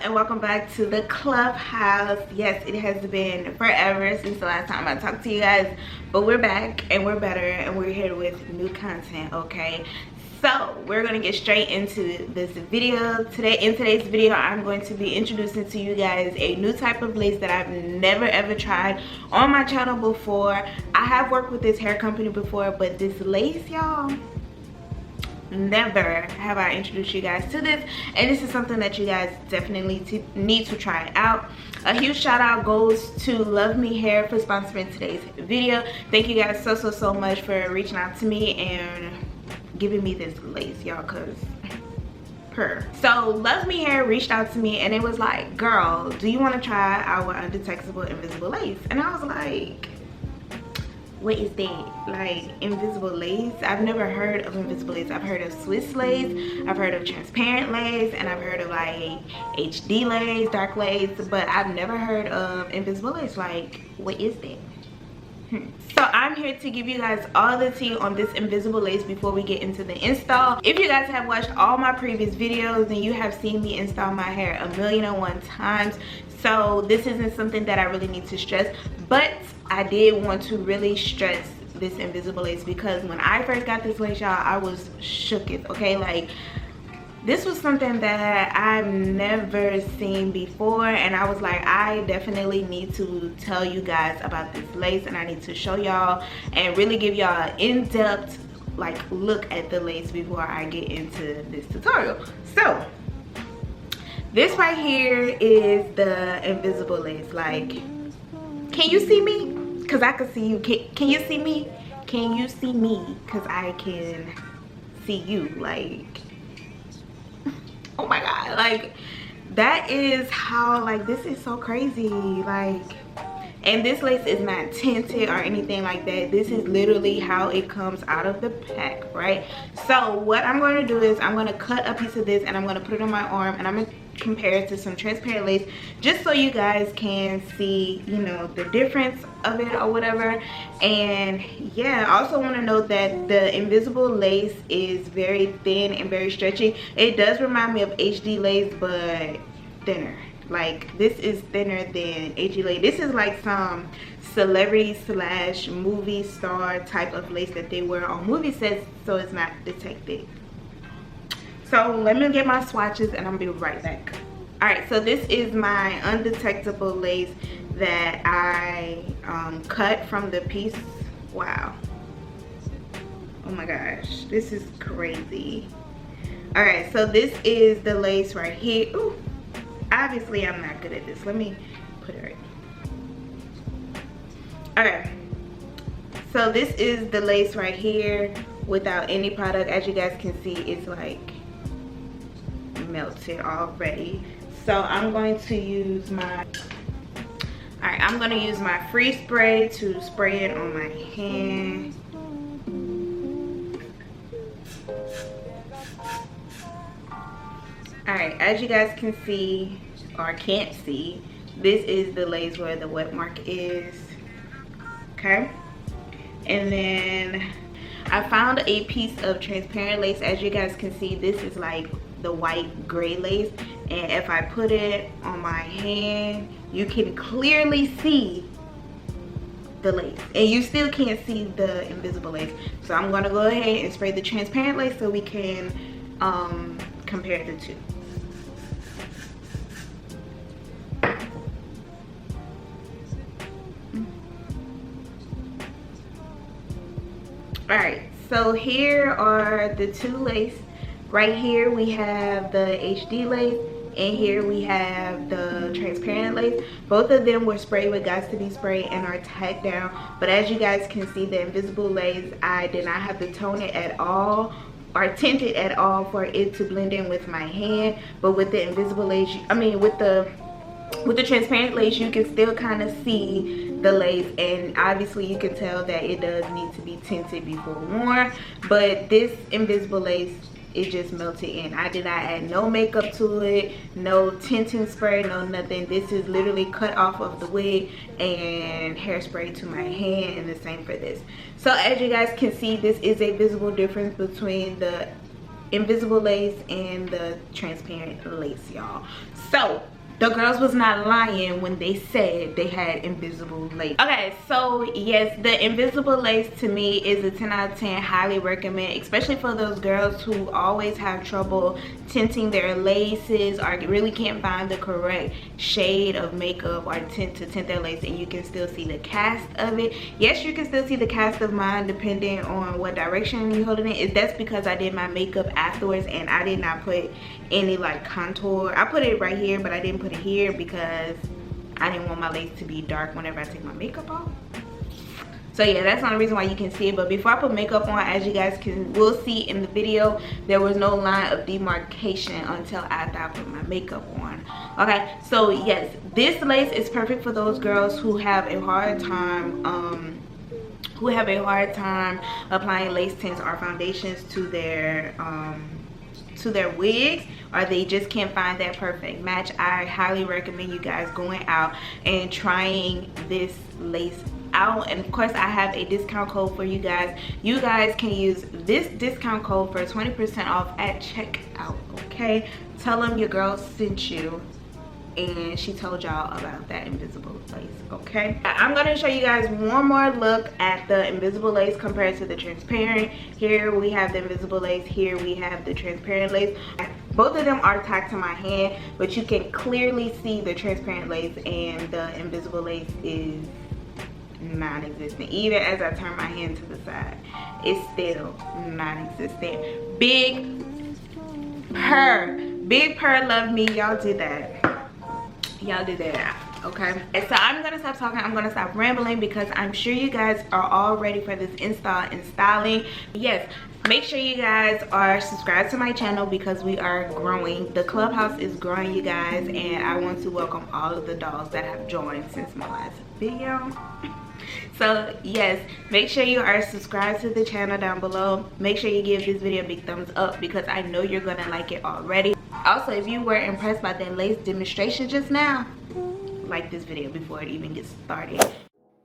and welcome back to the Clubhouse. Yes, it has been forever since the last time I talked to you guys, but we're back and we're better and we're here with new content. Okay, so we're gonna get straight into this video today. In today's video, I'm going to be introducing to you guys a new type of lace that I've never ever tried on my channel before. I have worked with this hair company before, but this lace, y'all, never have I introduced you guys to this, and this is something that you guys definitely need to try out. A huge shout out goes to Luvme Hair for sponsoring today's video. Thank you guys so much for reaching out to me and giving me this lace, y'all, cause so Luvme Hair reached out to me and it was like, girl, do you want to try our undetectable invisible lace? And I was like, what is that? Like, invisible lace? I've never heard of invisible lace. I've heard of Swiss lace, I've heard of transparent lace, and I've heard of like HD lace, dark lace, but I've never heard of invisible lace. Like, what is that? So I'm here to give you guys all the tea on this invisible lace before we get into the install. If you guys have watched all my previous videos, then you have seen me install my hair 1,000,001 times. So this isn't something that I really need to stress, but I did want to really stress this invisible lace because when I first got this lace, y'all, I was shooketh, okay? Like, this was something that I've never seen before, and I was like, I definitely need to tell you guys about this lace, and I need to show y'all and really give y'all an in-depth like look at the lace before I get into this tutorial. So this right here is the invisible lace. Like, can you see me? Because I can see you. Can you see me? Can you see me? Because I can see you. Like, oh my god, like, that is how, like, this is so crazy. Like, and this lace is not tinted or anything like that. This is literally how it comes out of the pack, right? So what I'm going to do is I'm going to cut a piece of this and I'm going to put it on my arm, and I'm going to compare it to some transparent lace just so you guys can see, you know, the difference of it or whatever. And yeah, I also want to note that the invisible lace is very thin and very stretchy. It does remind me of HD lace, but thinner. Like, this is thinner than HD lace. This is like some celebrity / movie star type of lace that they wear on movie sets, so it's not detected. So let me get my swatches and I'll be right back. All right, so this is my undetectable lace that I cut from the piece. Wow, oh my gosh, this is crazy. All right, so this is the lace right here. Ooh, obviously I'm not good at this. Let me put it right. Okay, so this is the lace right here without any product. As you guys can see, it's like melted already. So I'm going to use my, I'm going to use my free spray to spray it on my hand. Alright, as you guys can see, or can't see, this is the lace where the wet mark is. Okay, and then I found a piece of transparent lace. As you guys can see, this is like the white gray lace, and if I put it on my hand, you can clearly see the lace, and you still can't see the invisible lace. So I'm gonna go ahead and spray the transparent lace so we can compare the two. All right, so here are the two lace. Right here we have the HD lace, and here we have the transparent lace. Both of them were sprayed with Got to Be Spray and are tacked down, but as you guys can see, the invisible lace, I did not have to tone it at all or tint it at all for it to blend in with my hand. But with the invisible lace, with the transparent lace, you can still kind of see the lace, and obviously you can tell that it does need to be tinted before worn. But this invisible lace, it just melted in. I did not add no makeup to it, no tinting spray, no nothing. This is literally cut off of the wig and hairspray to my hand, and the same for this. So as you guys can see, this is a visible difference between the invisible lace and the transparent lace, y'all. So the girls was not lying when they said they had invisible lace. Okay, so yes, the invisible lace to me is a 10 out of 10. Highly recommend, especially for those girls who always have trouble tinting their laces or really can't find the correct shade of makeup or tint to tint their lace, and you can still see the cast of it. Yes, you can still see the cast of mine depending on what direction you're holding it. That's because I did my makeup afterwards and I did not put any like contour. I put it right here, but I didn't put it here because I didn't want my lace to be dark whenever I take my makeup off. So yeah, that's the only reason why you can see it. But before I put makeup on, as you guys will see in the video, there was no line of demarcation until after I put my makeup on. Okay, so yes, this lace is perfect for those girls who have a hard time applying lace tints or foundations to their wigs, or they just can't find that perfect match. I highly recommend you guys going out and trying this lace out. And of course, I have a discount code for you guys. You guys can use this discount code for 20% off at checkout. Okay, tell them your girl sent you and she told y'all about that invisible lace. Okay, I'm gonna show you guys one more look at the invisible lace compared to the transparent. Here we have the invisible lace, here we have the transparent lace. Both of them are tacked to my hand, but you can clearly see the transparent lace and the invisible lace is non-existent. Even as I turn my hand to the side, it's still non-existent. Big purr love me. Y'all did that. Y'all did that. Okay, and so I'm gonna stop talking. I'm gonna stop rambling because I'm sure you guys are all ready for this install and styling. Yes, make sure you guys are subscribed to my channel because we are growing. The Clubhouse is growing, you guys, and I want to welcome all of the dolls that have joined since my last video. So yes, make sure you are subscribed to the channel down below. Make sure you give this video a big thumbs up because I know you're gonna like it already. Also, if you were impressed by that lace demonstration just now, like this video before it even gets started.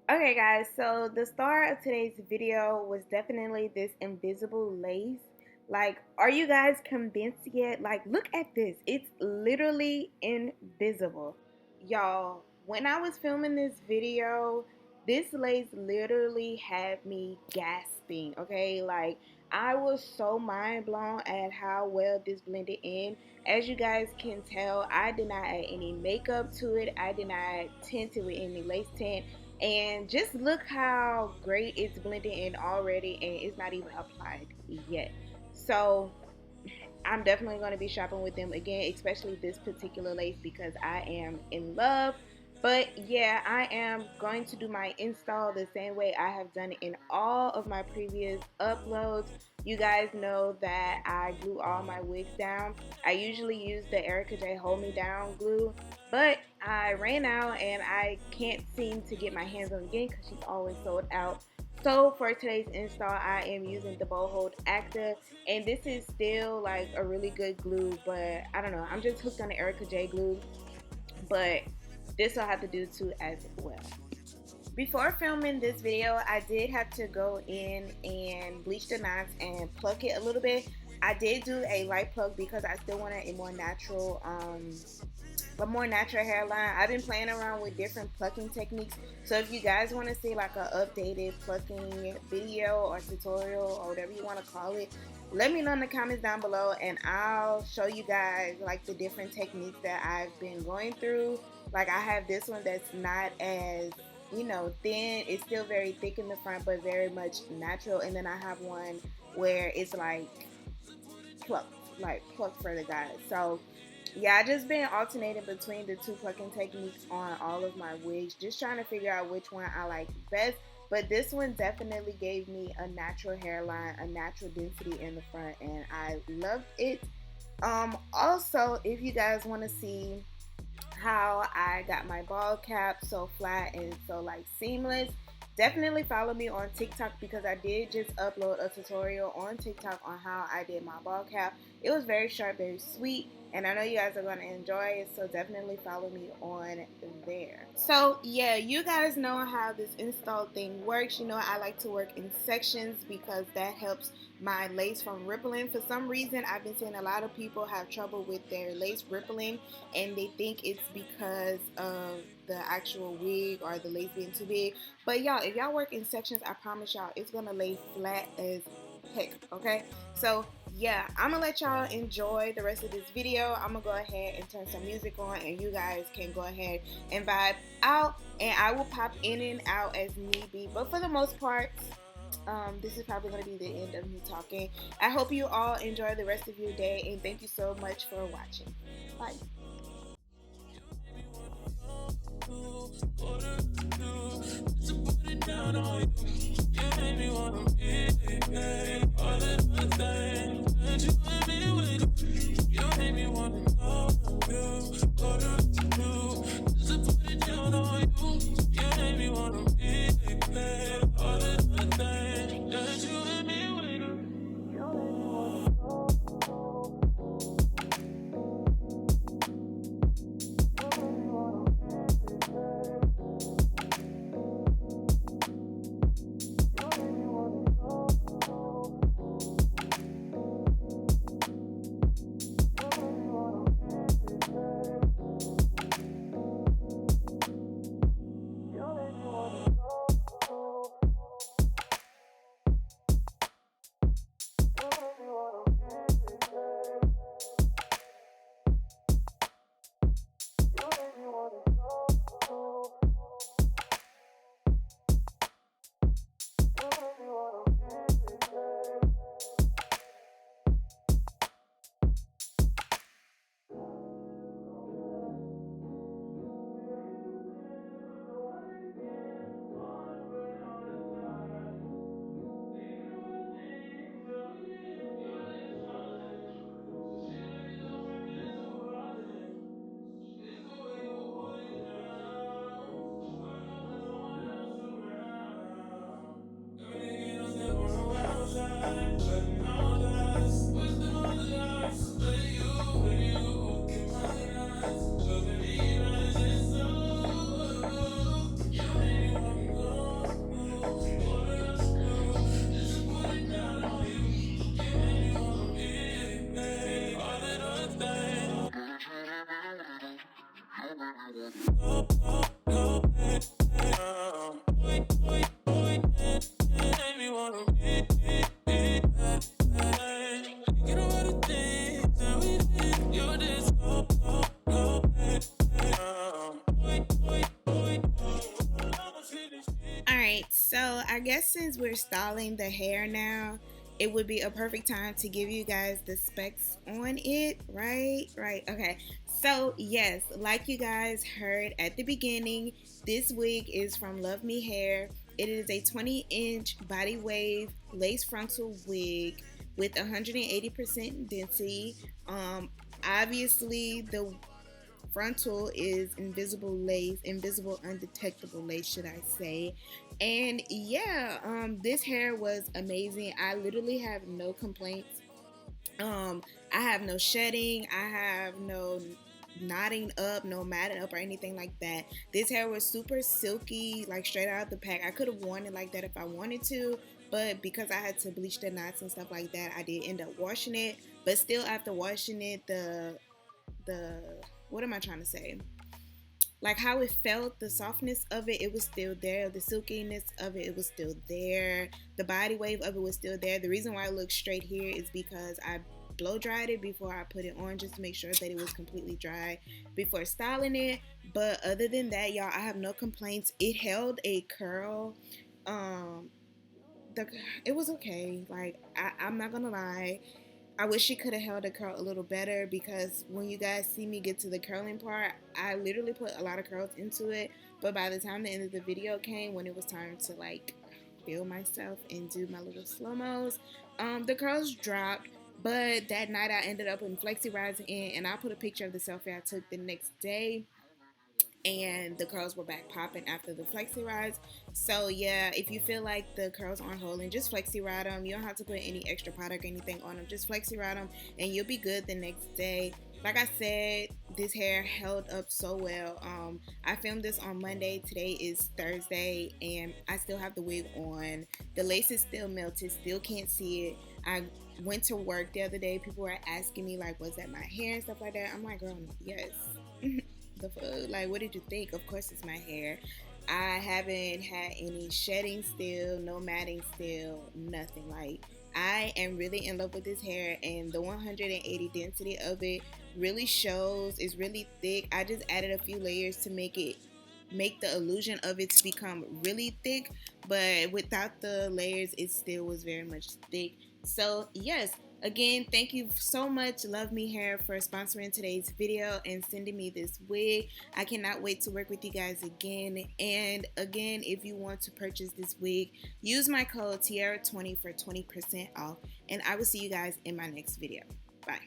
Okay guys, so the star of today's video was definitely this invisible lace. Like, are you guys convinced yet? Like, look at this. It's literally invisible. Y'all, when I was filming this video, this lace literally had me gasping, okay? Like, I was so mind blown at how well this blended in. As you guys can tell, I did not add any makeup to it. I did not tint it with any lace tint. And just look how great it's blending in already, and it's not even applied yet. So I'm definitely going to be shopping with them again, especially this particular lace because I am in love. But yeah, I am going to do my install the same way I have done it in all of my previous uploads. You guys know that I glue all my wigs down. I usually use the Erica J Hold Me Down glue, but I ran out and I can't seem to get my hands on it again because she's always sold out. So for today's install, I am using the Bow Hold Active, and this is still like a really good glue, but I don't know, I'm just hooked on the Erica J glue, but this will have to do too as well. Before filming this video, I did have to go in and bleach the knots and pluck it a little bit. I did do a light pluck because I still wanted a more natural hairline. I've been playing around with different plucking techniques, so if you guys want to see like an updated plucking video or tutorial or whatever you want to call it, let me know in the comments down below and I'll show you guys like the different techniques that I've been going through. Like, I have this one that's not as, you know, thin. It's still very thick in the front but very much natural, and then I have one where it's like plucked for the guys. So yeah, I just been alternating between the two plucking techniques on all of my wigs, just trying to figure out which one I like best. But this one definitely gave me a natural hairline, a natural density in the front, and I loved it. Also, if you guys want to see how I got my ball cap so flat and so like seamless, definitely follow me on TikTok because I did just upload a tutorial on TikTok on how I did my ball cap. It was very sharp, very sweet, and I know you guys are going to enjoy it, so definitely follow me on there. So yeah, you guys know how this install thing works. You know, I like to work in sections because that helps my lace from rippling. For some reason, I've been seeing a lot of people have trouble with their lace rippling, and they think it's because of the actual wig or the lace being too big. But y'all, if y'all work in sections, I promise y'all it's gonna lay flat as heck. Okay, so yeah, I'm gonna let y'all enjoy the rest of this video. I'm gonna go ahead and turn some music on, and you guys can go ahead and vibe out, and I will pop in and out as need be, but for the most part, this is probably going to be the end of me talking. I hope you all enjoy the rest of your day, and thank you so much for watching. Bye. Alright, so I guess since we're styling the hair now, it would be a perfect time to give you guys the specs on it, right? Right, okay. So yes, like you guys heard at the beginning, this wig is from Luvme Hair. It is a 20-inch body wave lace frontal wig with 180% density. Obviously the frontal is invisible lace, invisible undetectable lace, should I say. And yeah, this hair was amazing. I literally have no complaints. I have no shedding, I have no knotting up, no matting up or anything like that. This hair was super silky, like straight out of the pack. I could have worn it like that if I wanted to, but because I had to bleach the knots and stuff like that, I did end up washing it. But still, after washing it, the what am I trying to say? Like how it felt, the softness of it, it was still there. The silkiness of it, it was still there. The body wave of it was still there. The reason why it looks straight here is because I blow dried it before I put it on, just to make sure that it was completely dry before styling it. But other than that, y'all, I have no complaints. It held a curl. It was okay. Like I'm not gonna lie. I wish she could have held the curl a little better, because when you guys see me get to the curling part, I literally put a lot of curls into it. But by the time the end of the video came, when it was time to like feel myself and do my little slow-mos, the curls dropped. But that night I ended up in flexi rising in, and I put a picture of the selfie I took the next day. and the curls were back popping after the flexi rides. So yeah, if you feel like the curls aren't holding, just flexi ride them. You don't have to put any extra product or anything on them. Just flexi ride them and you'll be good the next day. Like I said, this hair held up so well. I filmed this on Monday. Today is Thursday and I still have the wig on. The lace is still melted, still can't see it. I went to work the other day. People were asking me like, was that my hair and stuff like that? I'm like, girl, yes. The fuck? Like, what did you think? Of course it's my hair. I haven't had any shedding still, no matting still, nothing. Like, I am really in love with this hair, and the 180 density of it really shows. It's really thick. I just added a few layers to make the illusion of it to become really thick, but without the layers it still was very much thick. So yes, again, thank you so much Luvme Hair for sponsoring today's video and sending me this wig. I cannot wait to work with you guys again. And again, if you want to purchase this wig, use my code Tiara20 for 20% off, and I will see you guys in my next video. Bye.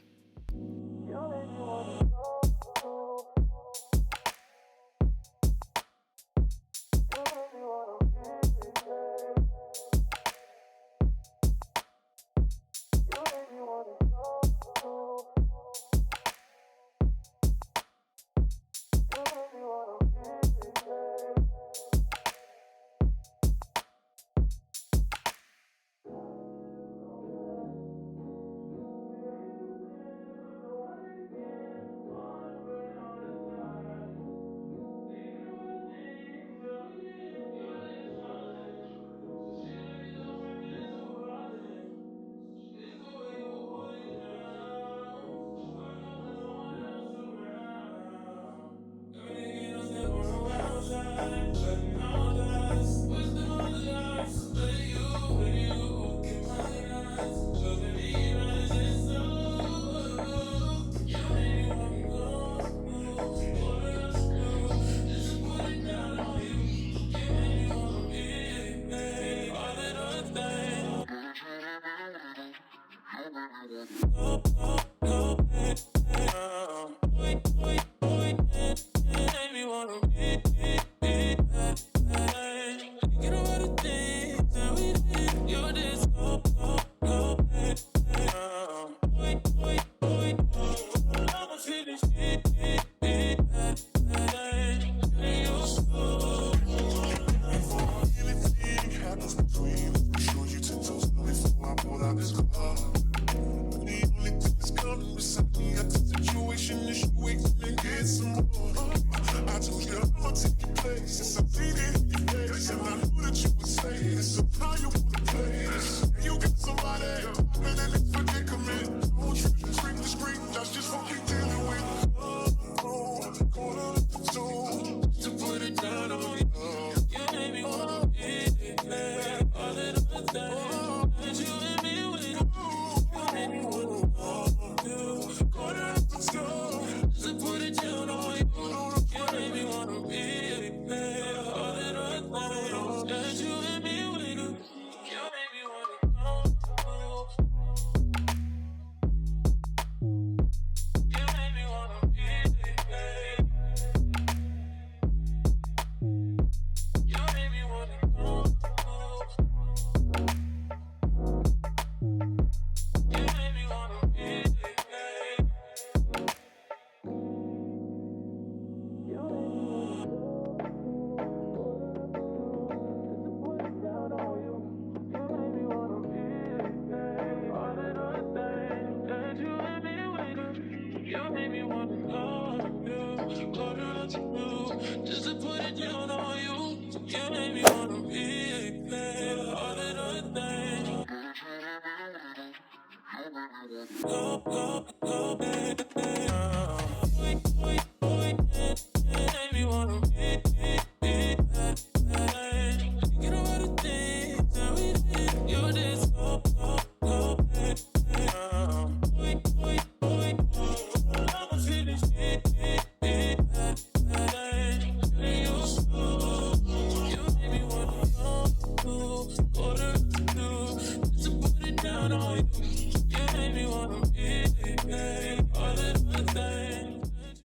Go, go, go, baby.